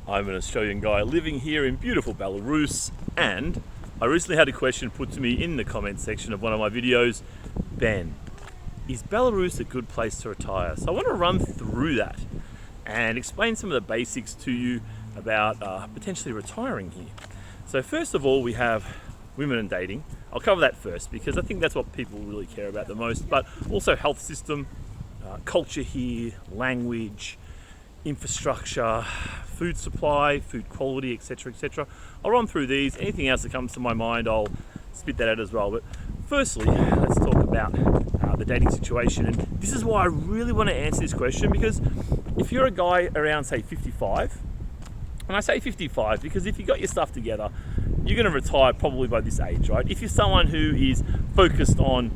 I'm an Australian guy living here in beautiful Belarus, and I recently had a question put to me in the comment section of one of my videos. Ben, is Belarus a good place to retire? So I want to run through that and explain some of the basics to you about potentially retiring here. So first of all, we have women and dating. I'll cover that first because I think that's what people really care about the most, but also health system, culture here, language, infrastructure, food supply, food quality, etc., etc. I'll run through these. Anything else that comes to my mind, I'll spit that out as well. But firstly, let's talk about the dating situation. And this is why I really want to answer this question, because if you're a guy around, say, 55, and I say 55 because if you got your stuff together, you're going to retire probably by this age, right? If you're someone who is focused on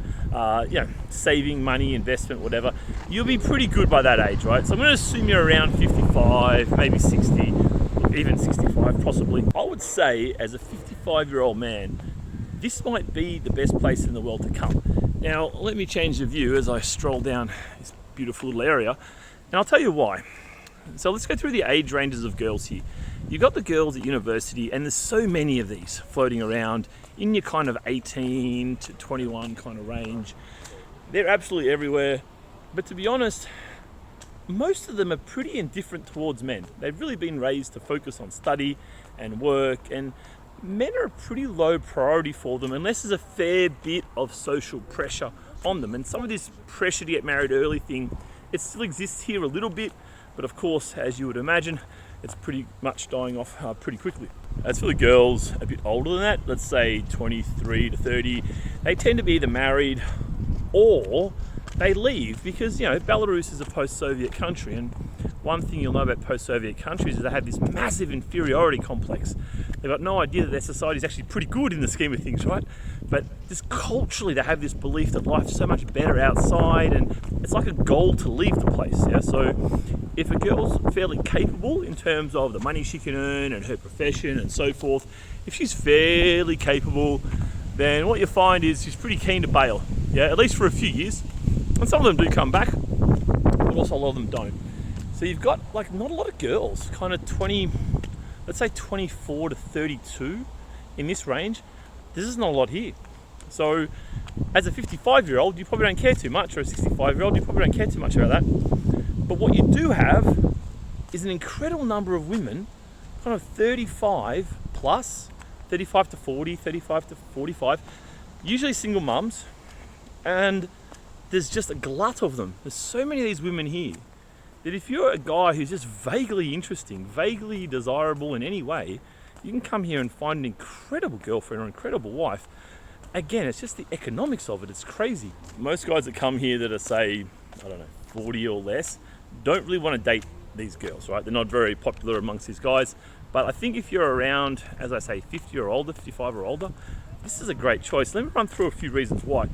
saving money, investment, whatever, you'll be pretty good by that age, right? So I'm going to assume you're around 55, maybe 60, even 65 possibly. I would say as a 55-year-old man, this might be the best place in the world to come. Now, let me change the view as I stroll down this beautiful little area, and I'll tell you why. So let's go through the age ranges of girls here. You've got the girls at university, and there's so many of these floating around in your kind of 18 to 21 kind of range. They're absolutely everywhere. But to be honest, most of them are pretty indifferent towards men. They've really been raised to focus on study and work, and men are a pretty low priority for them unless there's a fair bit of social pressure on them. And some of this pressure to get married early thing, it still exists here a little bit, but of course, as you would imagine, it's pretty much dying off pretty quickly. As for the girls a bit older than that, let's say 23 to 30, they tend to be either married or they leave because, Belarus is a post-Soviet country, and one thing you'll know about post-Soviet countries is they have this massive inferiority complex. They've got no idea that their society is actually pretty good in the scheme of things, right? But just culturally, they have this belief that life's so much better outside, and it's like a goal to leave the place. Yeah. So if a girl's fairly capable in terms of the money she can earn and her profession and so forth, if she's fairly capable, then what you find is she's pretty keen to bail. Yeah, at least for a few years. And some of them do come back, but also a lot of them don't. So you've got not a lot of girls, kind of 20, let's say 24 to 32 in this range. This is not a lot here. So as a 55-year-old, you probably don't care too much, or a 65-year-old, you probably don't care too much about that. But what you do have is an incredible number of women, kind of 35 plus, 35 to 40, 35 to 45, usually single mums, and there's just a glut of them. There's so many of these women here that if you're a guy who's just vaguely interesting, vaguely desirable in any way, you can come here and find an incredible girlfriend or incredible wife. Again, it's just the economics of it. It's crazy. Most guys that come here that are, say, 40 or less, don't really want to date these girls, right? They're not very popular amongst these guys. But I think if you're around, as I say, 50 or older, 55 or older, this is a great choice. Let me run through a few reasons why.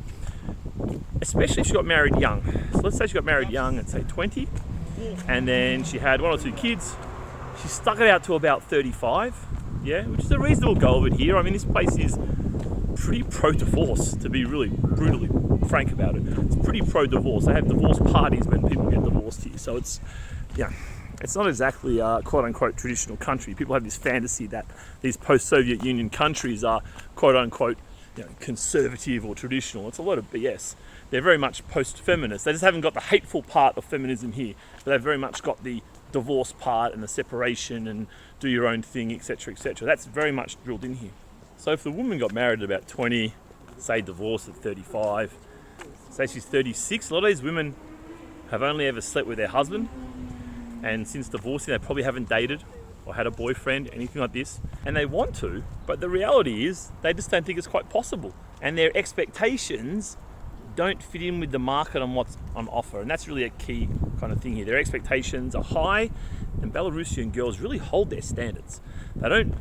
Especially if she got married young. So let's say she got married young at, say, 20, and then she had 1 or 2 kids. She stuck it out to about 35, which is a reasonable go of it here. I mean, this place is pretty pro-divorce, to be really brutally frank about it. It's pretty pro-divorce. They have divorce parties when people get divorced here. So it's not exactly a quote-unquote traditional country. People have this fantasy that these post-Soviet Union countries are quote-unquote conservative or traditional. It's a lot of BS. They're very much post-feminist. They just haven't got the hateful part of feminism here, but they've very much got the divorce part and the separation and do your own thing, etc., etc. That's very much drilled in here. So if the woman got married at about 20, say divorced at 35, say she's 36, a lot of these women have only ever slept with their husband, and since divorcing they probably haven't dated or had a boyfriend, anything like this, and they want to, but the reality is they just don't think it's quite possible, and their expectations don't fit in with the market on what's on offer. And that's really a key kind of thing here. Their expectations are high, and Belarusian girls really hold their standards. They don't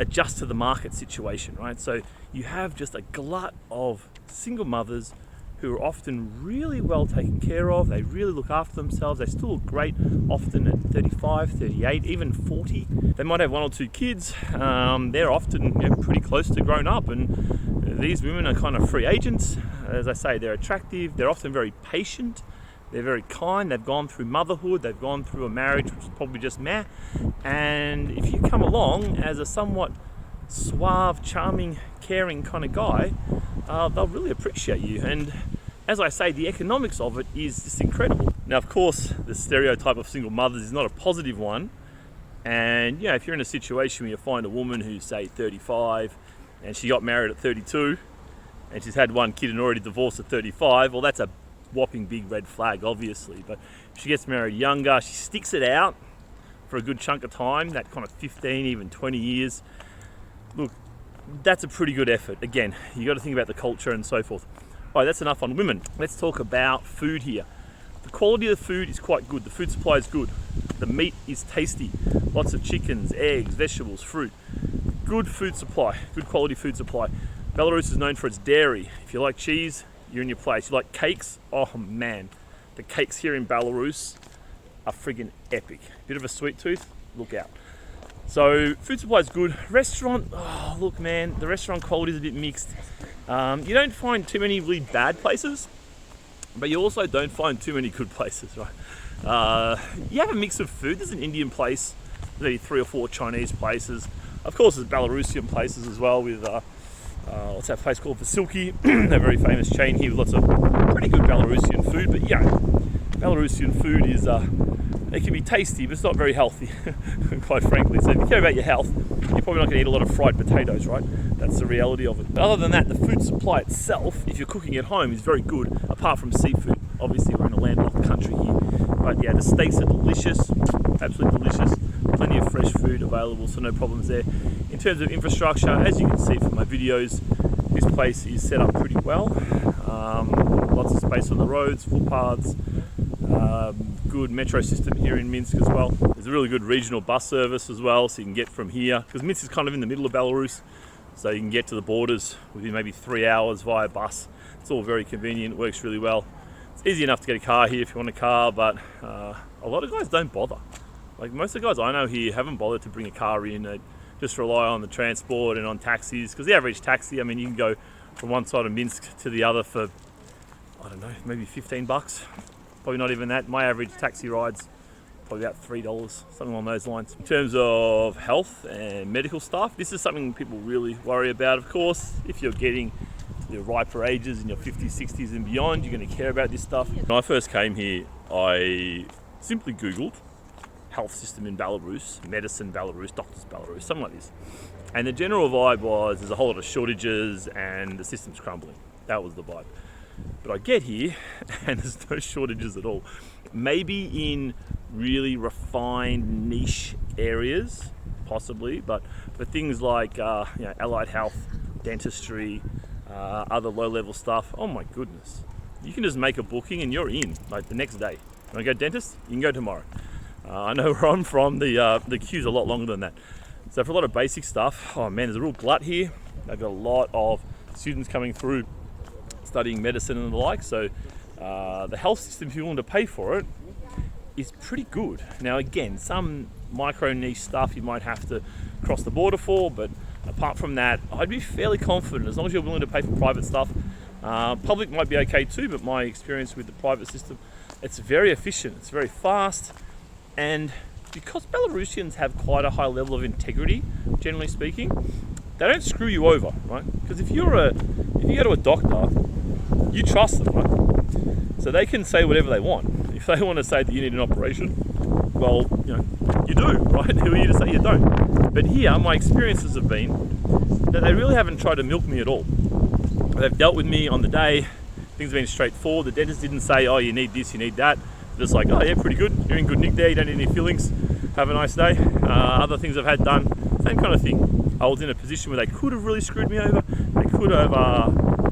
adjust to the market situation, right? So you have just a glut of single mothers who are often really well taken care of. They really look after themselves. They still look great, often at 35, 38, even 40. They might have 1 or 2 kids. They're often pretty close to grown up, and these women are kind of free agents. As I say, they're attractive. They're often very patient. They're very kind. They've gone through motherhood. They've gone through a marriage, which is probably just meh. And if you come along as a somewhat suave, charming, caring kind of guy, they'll really appreciate you. And as I say, the economics of it is just incredible. Now, of course, the stereotype of single mothers is not a positive one. And you know, if you're in a situation where you find a woman who's say 35 and she got married at 32 and she's had one kid and already divorced at 35, well, that's a whopping big red flag, obviously. But if she gets married younger, she sticks it out for a good chunk of time, that kind of 15, even 20 years. Look, that's a pretty good effort. Again, you got to think about the culture and so forth. All right, that's enough on women. Let's talk about food here. The quality of the food is quite good. The food supply is good. The meat is tasty. Lots of chickens, eggs, vegetables, fruit. Good food supply, good quality food supply. Belarus is known for its dairy. If you like cheese, you're in your place. You like cakes? Oh man, the cakes here in Belarus are friggin' epic. Bit of a sweet tooth, look out. So food supply is good. Restaurant, oh look man, the restaurant quality is a bit mixed. You don't find too many really bad places, but you also don't find too many good places, right? You have a mix of food. There's an Indian place, maybe 3 or 4 Chinese places. Of course, there's Belarusian places as well with, what's that place called? Vasilki, a very famous chain here with lots of pretty good Belarusian food. But yeah, Belarusian food is, it can be tasty, but it's not very healthy, quite frankly. So if you care about your health, you're probably not going to eat a lot of fried potatoes, right? That's the reality of it. But other than that, the food supply itself, if you're cooking at home, is very good, apart from seafood. Obviously, we're in a landlocked country here. But yeah, the steaks are delicious, absolutely delicious. Plenty of fresh food available, so no problems there. In terms of infrastructure, as you can see from my videos, this place is set up pretty well. Lots of space on the roads, footpaths. Good metro system here in Minsk as well. There's a really good regional bus service as well, so you can get from here, because Minsk is kind of in the middle of Belarus, so you can get to the borders within maybe 3 hours via bus. It's all very convenient, works really well. It's easy enough to get a car here if you want a car, but a lot of guys don't bother. Like most of the guys I know here haven't bothered to bring a car in, they just rely on the transport and on taxis, because the average taxi, I mean, you can go from one side of Minsk to the other for, I don't know, maybe 15 bucks. Probably not even that. My average taxi ride's probably about $3, something along those lines. In terms of health and medical stuff, this is something people really worry about. Of course, if you're getting to the riper ages in your 50s, 60s and beyond, you're going to care about this stuff. When I first came here, I simply Googled health system in Belarus, medicine Belarus, doctors Belarus, something like this. And the general vibe was there's a whole lot of shortages and the system's crumbling. That was the vibe. But I get here and there's no shortages at all. Maybe in really refined niche areas, possibly, but for things like allied health, dentistry, other low-level stuff, oh my goodness. You can just make a booking and you're in, like the next day. You want to go dentist? You can go tomorrow. I know where I'm from, the queue's a lot longer than that. So for a lot of basic stuff, oh man, there's a real glut here. They've got a lot of students coming through studying medicine and the like, so the health system, if you're willing to pay for it, is pretty good. Now again, some micro niche stuff you might have to cross the border for, but apart from that, I'd be fairly confident as long as you're willing to pay for private stuff. Public might be okay too, but my experience with the private system, it's very efficient, it's very fast, and because Belarusians have quite a high level of integrity, generally speaking, they don't screw you over, right? Because if you go to a doctor, you trust them, right? So they can say whatever they want. If they want to say that you need an operation, well, you do, right? Who are you to say you don't? But here, my experiences have been that they really haven't tried to milk me at all. They've dealt with me on the day. Things have been straightforward. The dentist didn't say, oh, you need this, you need that. Just like, oh yeah, pretty good. You're in good nick there. You don't need any fillings. Have a nice day. Other things I've had done, same kind of thing. I was in a position where they could have really screwed me over. They could have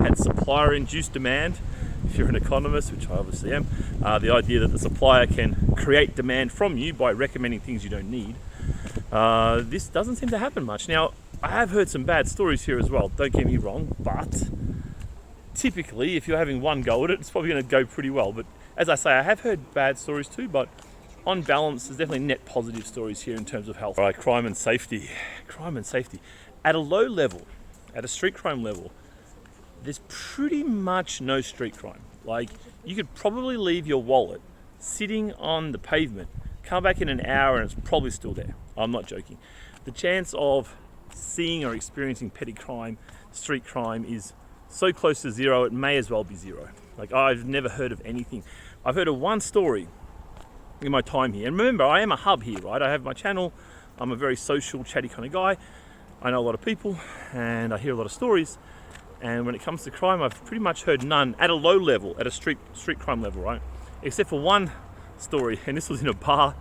had supplier-induced demand. If you're an economist, which I obviously am, the idea that the supplier can create demand from you by recommending things you don't need. This doesn't seem to happen much. Now, I have heard some bad stories here as well. Don't get me wrong, but typically, if you're having one go at it, it's probably going to go pretty well. But as I say, I have heard bad stories too, but on balance, there's definitely net positive stories here in terms of health. All right, crime and safety. Crime and safety. At a low level, at a street crime level, there's pretty much no street crime. Like, you could probably leave your wallet sitting on the pavement, come back in an hour and it's probably still there. I'm not joking. The chance of seeing or experiencing petty crime, street crime, is so close to zero, it may as well be zero. Like, I've never heard of anything. I've heard of one story in my time here. And remember, I am a hub here, right? I have my channel. I'm a very social, chatty kind of guy. I know a lot of people and I hear a lot of stories. And when it comes to crime, I've pretty much heard none at a low level, at a street crime level, right? Except for one story, and this was in a bar.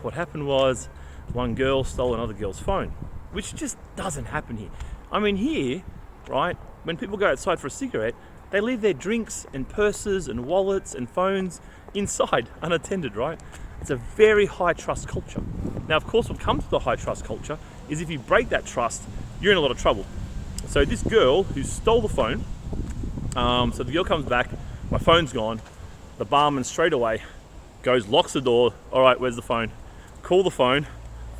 What happened was one girl stole another girl's phone, which just doesn't happen here. I mean, here, right, when people go outside for a cigarette, they leave their drinks and purses and wallets and phones inside, unattended, right? It's a very high trust culture. Now, of course, what comes with the high trust culture is if you break that trust, you're in a lot of trouble. So this girl who stole the phone, so the girl comes back, my phone's gone, the barman straight away goes, locks the door, all right, where's the phone? Call the phone,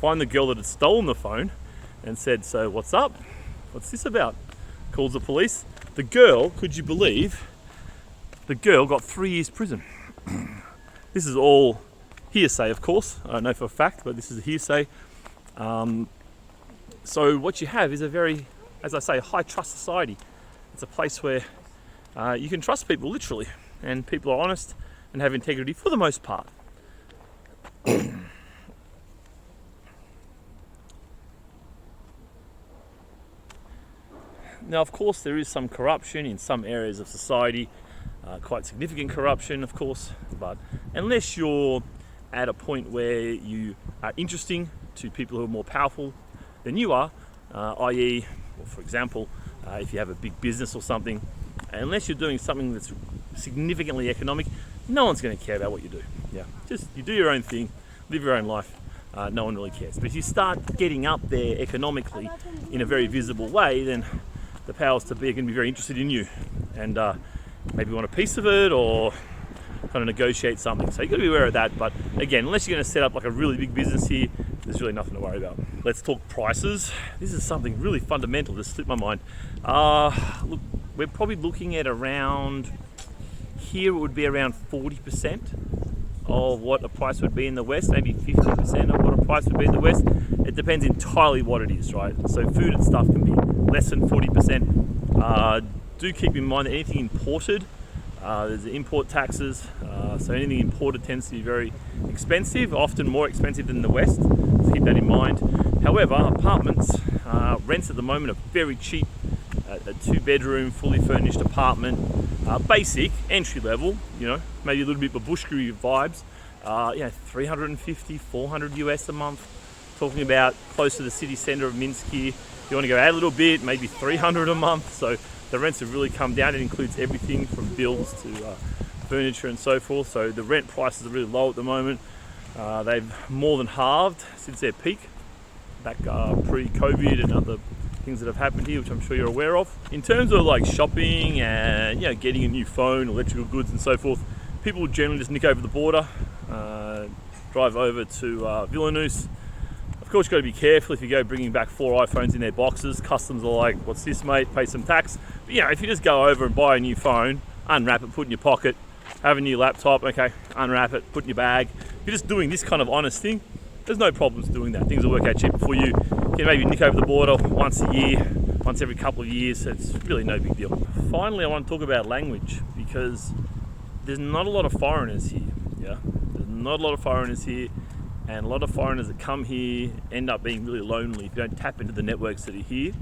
find the girl that had stolen the phone and said, so what's up? What's this about? Calls the police. The girl, could you believe, the girl got 3 years prison. This is all hearsay, of course. I don't know for a fact, but this is a hearsay. So what you have is a very, as I say, high trust society. It's a place where you can trust people, literally, and people are honest and have integrity for the most part. Now, of course, there is some corruption in some areas of society, quite significant corruption, of course, but unless you're at a point where you are interesting to people who are more powerful than you are, i.e., well, for example, if you have a big business or something, unless you're doing something that's significantly economic, no one's going to care about what you do. Yeah, just you do your own thing, live your own life. No one really cares. But if you start getting up there economically in a very visible way, then the powers to be are going to be very interested in you and maybe want a piece of it or kind of negotiate something. So you've got to be aware of that. But again, unless you're going to set up like a really big business here, there's really nothing to worry about. Let's talk prices. This is something really fundamental that slipped my mind. Look, we're probably looking at around, here it would be around 40% of what a price would be in the West, maybe 50% of what a price would be in the West. It depends entirely what it is, right? So food and stuff can be less than 40%. Do keep in mind that anything imported, there's import taxes, so anything imported tends to be very expensive, often more expensive than the West, so keep that in mind. However, apartments, rents at the moment are very cheap. A 2-bedroom, fully furnished apartment, basic, entry level, you know, maybe a little bit of babushka vibes, 350, 400 US a month. Talking about close to the city centre of Minsk here. If you want to go out a little bit, maybe 300 a month. So the rents have really come down. It includes everything from bills to furniture and so forth. So the rent prices are really low at the moment. They've more than halved since their peak back pre-COVID and other things that have happened here, which I'm sure you're aware of. In terms of like shopping and getting a new phone, electrical goods and so forth, people will generally just nick over the border, drive over to Belarus. Of course, you've got to be careful if you go bringing back 4 iPhones in their boxes. Customs are like, what's this, mate? Pay some tax. But if you just go over and buy a new phone, unwrap it, put it in your pocket, have a new laptop, okay, unwrap it, put it in your bag. If you're just doing this kind of honest thing, there's no problems doing that. Things will work out cheaper for you. You can maybe nick over the border once a year, once every couple of years. So it's really no big deal. Finally, I want to talk about language because there's not a lot of foreigners here. Yeah, there's not a lot of foreigners here, and a lot of foreigners that come here end up being really lonely if you don't tap into the networks that are here.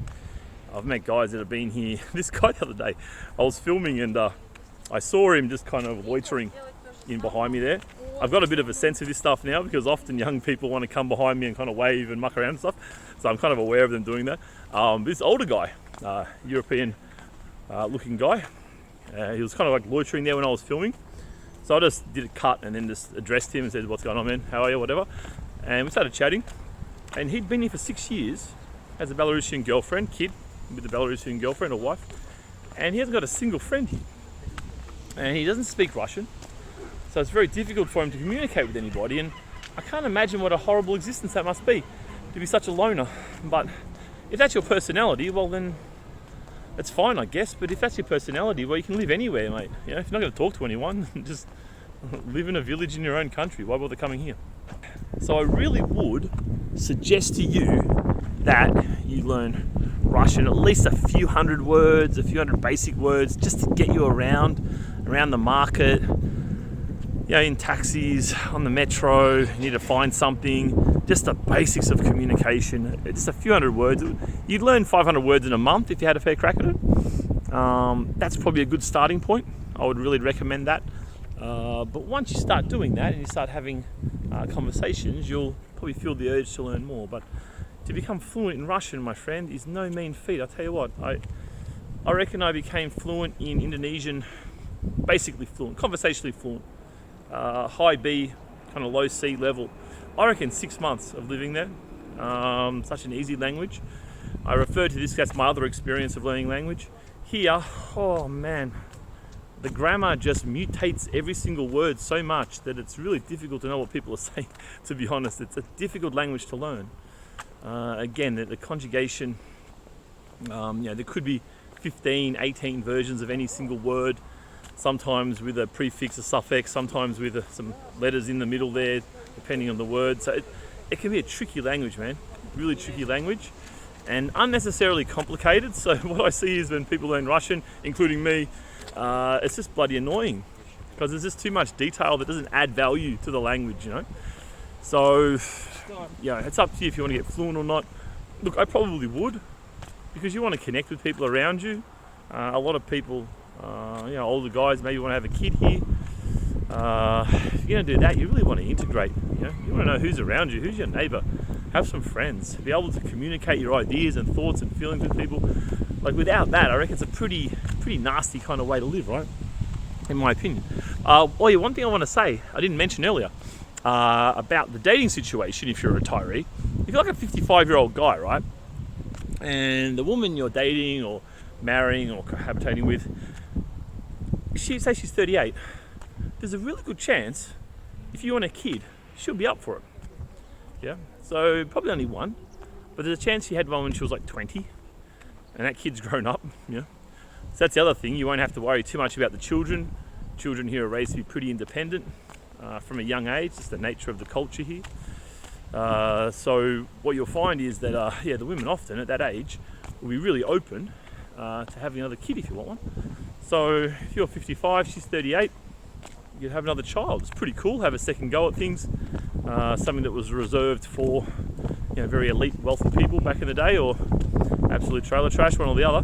I've met guys that have been here. This guy the other day, I was filming and I saw him just kind of loitering in behind me there. I've got a bit of a sense of this stuff now because often young people want to come behind me and kind of wave and muck around and stuff. So I'm kind of aware of them doing that. This older guy, European looking guy, he was kind of like loitering there when I was filming. So I just did a cut and then just addressed him and said, what's going on, man? How are you? Whatever. And we started chatting. And he'd been here for 6 years as a Belarusian girlfriend, kid with a Belarusian girlfriend or wife. And he hasn't got a single friend here. And he doesn't speak Russian. So it's very difficult for him to communicate with anybody. And I can't imagine what a horrible existence that must be, to be such a loner. But if that's your personality, well then That's fine, I guess, but if that's your personality, well, you can live anywhere, mate. You know, if you're not going to talk to anyone, just live in a village in your own country. Why bother coming here? So I really would suggest to you that you learn Russian, at least a few hundred words, a few hundred basic words, just to get you around the market, you know, in taxis, on the metro, you need to find something, just the basics of communication. It's a few hundred words. You'd learn 500 words in a month if you had a fair crack at it. That's probably a good starting point. I would really recommend that. But once you start doing that and you start having conversations, you'll probably feel the urge to learn more. But to become fluent in Russian, my friend, is no mean feat. I'll tell you what, I reckon I became fluent in Indonesian, basically fluent, conversationally fluent, high B, kind of low C level. I reckon 6 months of living there. Such an easy language. I refer to this as my other experience of learning language. Here, oh man, the grammar just mutates every single word so much that it's really difficult to know what people are saying, to be honest. It's a difficult language to learn. Again, the conjugation, there could be 15, 18 versions of any single word, sometimes with a prefix, a suffix, sometimes with some letters in the middle there, depending on the word. So it can be a tricky language, man, really tricky language, and unnecessarily complicated. So what I see is when people learn Russian, including me, it's just bloody annoying because there's just too much detail that doesn't add value to the language, you know. So yeah, it's up to you if you want to get fluent or not. Look, I probably would, because you want to connect with people around you. A lot of people, older guys maybe want to have a kid here. If you're going to do that, you really want to integrate. You want to know who's around you, who's your neighbour. Have some friends. Be able to communicate your ideas and thoughts and feelings with people. Like, without that, I reckon it's a pretty nasty kind of way to live, right? In my opinion. One thing I want to say, I didn't mention earlier, about the dating situation if you're a retiree. If you're like a 55-year-old guy, right, and the woman you're dating or marrying or cohabitating with, say she's 38, there's a really good chance if you want a kid, she'll be up for it. Yeah, so probably only one, but there's a chance she had one when she was like 20, and that kid's grown up. Yeah, so that's the other thing. You won't have to worry too much about the children. Children here are raised to be pretty independent from a young age. It's the nature of the culture here. So what you'll find is that the women often at that age will be really open to having another kid if you want one. So if you're 55, she's 38, you have another child. It's pretty cool. Have a second go at things. Something that was reserved for very elite, wealthy people back in the day, or absolute trailer trash, one or the other.